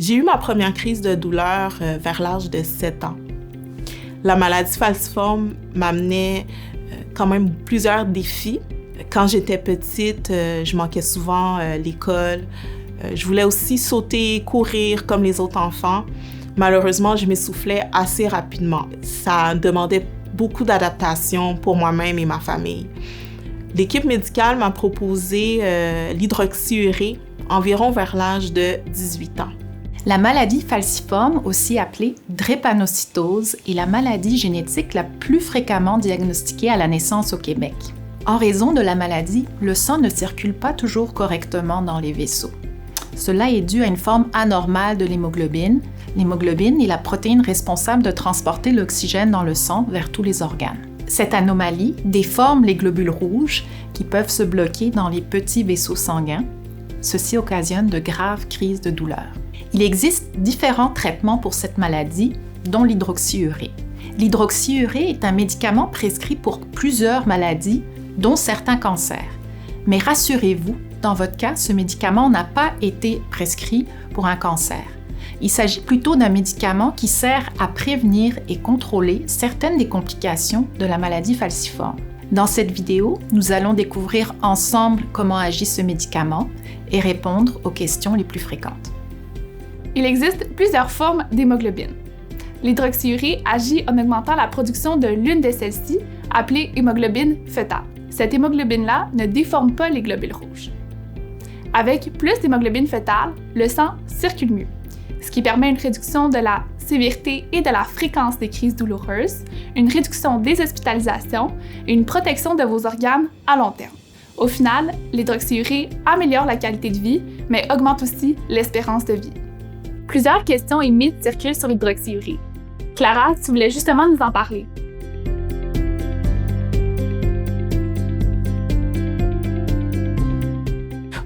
J'ai eu ma première crise de douleur vers l'âge de 7 ans. La maladie falciforme m'amenait quand même plusieurs défis. Quand j'étais petite, je manquais souvent l'école. Je voulais aussi sauter, courir comme les autres enfants. Malheureusement, je m'essoufflais assez rapidement. Ça demandait beaucoup d'adaptation pour moi-même et ma famille. L'équipe médicale m'a proposé l'hydroxyurée environ vers l'âge de 18 ans. La maladie falciforme, aussi appelée drépanocytose, est la maladie génétique la plus fréquemment diagnostiquée à la naissance au Québec. En raison de la maladie, le sang ne circule pas toujours correctement dans les vaisseaux. Cela est dû à une forme anormale de l'hémoglobine. L'hémoglobine est la protéine responsable de transporter l'oxygène dans le sang vers tous les organes. Cette anomalie déforme les globules rouges qui peuvent se bloquer dans les petits vaisseaux sanguins. Ceci occasionne de graves crises de douleur. Il existe différents traitements pour cette maladie, dont l'hydroxyurée. L'hydroxyurée est un médicament prescrit pour plusieurs maladies, dont certains cancers. Mais rassurez-vous, dans votre cas, ce médicament n'a pas été prescrit pour un cancer. Il s'agit plutôt d'un médicament qui sert à prévenir et contrôler certaines des complications de la maladie falciforme. Dans cette vidéo, nous allons découvrir ensemble comment agit ce médicament et répondre aux questions les plus fréquentes. Il existe plusieurs formes d'hémoglobine. L'hydroxyurée agit en augmentant la production de l'une de celles-ci, appelée hémoglobine fœtale. Cette hémoglobine-là ne déforme pas les globules rouges. Avec plus d'hémoglobine fœtale, le sang circule mieux, ce qui permet une réduction de la sévérité et de la fréquence des crises douloureuses, une réduction des hospitalisations et une protection de vos organes à long terme. Au final, l'hydroxyurée améliore la qualité de vie, mais augmente aussi l'espérance de vie. Plusieurs questions et mythes circulent sur l'hydroxyurée. Clara, tu voulais justement nous en parler.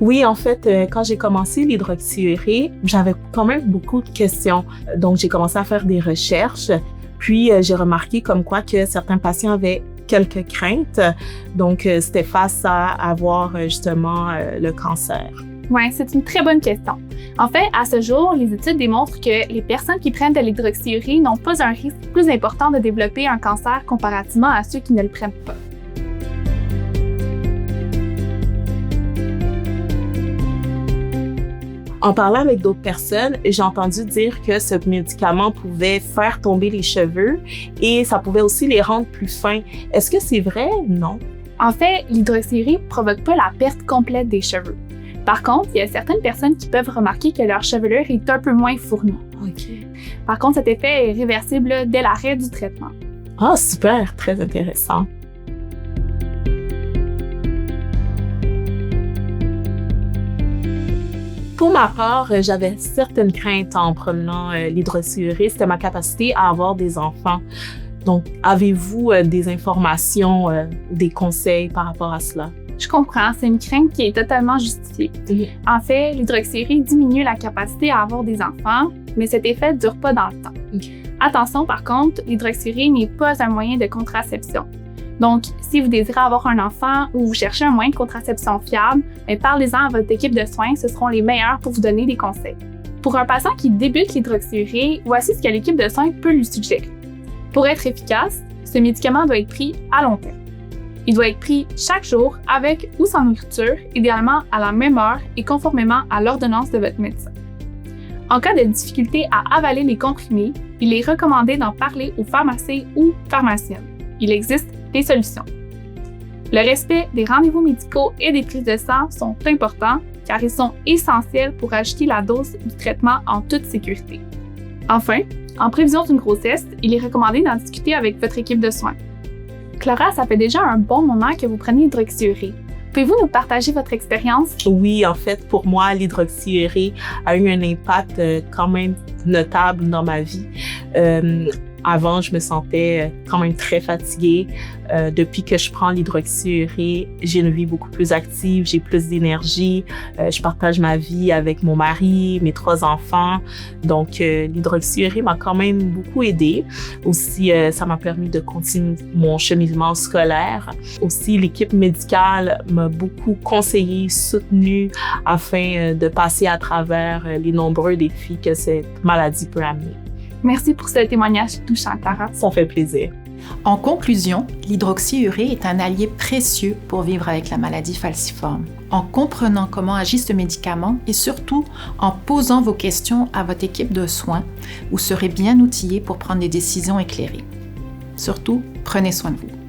Oui, en fait, quand j'ai commencé l'hydroxyurée, j'avais quand même beaucoup de questions. Donc, j'ai commencé à faire des recherches. Puis, j'ai remarqué comme quoi que certains patients avaient quelques craintes. Donc, c'était face à avoir justement le cancer. Oui, c'est une très bonne question. En fait, à ce jour, les études démontrent que les personnes qui prennent de l'hydroxyurée n'ont pas un risque plus important de développer un cancer comparativement à ceux qui ne le prennent pas. En parlant avec d'autres personnes, j'ai entendu dire que ce médicament pouvait faire tomber les cheveux et ça pouvait aussi les rendre plus fins. Est-ce que c'est vrai? Non. En fait, l'hydroxyurée ne provoque pas la perte complète des cheveux. Par contre, il y a certaines personnes qui peuvent remarquer que leur chevelure est un peu moins fournie. OK. Par contre, cet effet est réversible dès l'arrêt du traitement. Ah, super! Très intéressant. Pour ma part, j'avais certaines craintes en prenant l'hydroxyurée. C'était ma capacité à avoir des enfants. Donc, avez-vous des informations ou des conseils par rapport à cela? Je comprends, c'est une crainte qui est totalement justifiée. En fait, l'hydroxyurée diminue la capacité à avoir des enfants, mais cet effet ne dure pas dans le temps. Attention, par contre, l'hydroxyurée n'est pas un moyen de contraception. Donc, si vous désirez avoir un enfant ou vous cherchez un moyen de contraception fiable, parlez-en à votre équipe de soins, ce seront les meilleurs pour vous donner des conseils. Pour un patient qui débute l'hydroxyurée, voici ce que l'équipe de soins peut lui suggérer. Pour être efficace, ce médicament doit être pris à long terme. Il doit être pris chaque jour avec ou sans nourriture, idéalement à la même heure et conformément à l'ordonnance de votre médecin. En cas de difficulté à avaler les comprimés, il est recommandé d'en parler au pharmacien ou pharmacienne. Il existe des solutions. Le respect des rendez-vous médicaux et des prises de sang sont importants car ils sont essentiels pour ajouter la dose du traitement en toute sécurité. Enfin, en prévision d'une grossesse, il est recommandé d'en discuter avec votre équipe de soins. Clara, ça fait déjà un bon moment que vous prenez l'hydroxyurée. Pouvez-vous nous partager votre expérience? Oui, en fait, pour moi, l'hydroxyurée a eu un impact quand même notable dans ma vie. Avant, je me sentais quand même très fatiguée. Depuis que je prends l'hydroxyurée, j'ai une vie beaucoup plus active, j'ai plus d'énergie. Je partage ma vie avec mon mari, mes 3 enfants. Donc, l'hydroxyurée m'a quand même beaucoup aidée. Aussi, ça m'a permis de continuer mon cheminement scolaire. Aussi, l'équipe médicale m'a beaucoup conseillé, soutenu afin de passer à travers les nombreux défis que cette maladie peut amener. Merci pour ce témoignage touchant, Clara. Ça fait plaisir. En conclusion, l'hydroxyurée est un allié précieux pour vivre avec la maladie falciforme. En comprenant comment agit ce médicament et surtout en posant vos questions à votre équipe de soins, vous serez bien outillé pour prendre des décisions éclairées. Surtout, prenez soin de vous.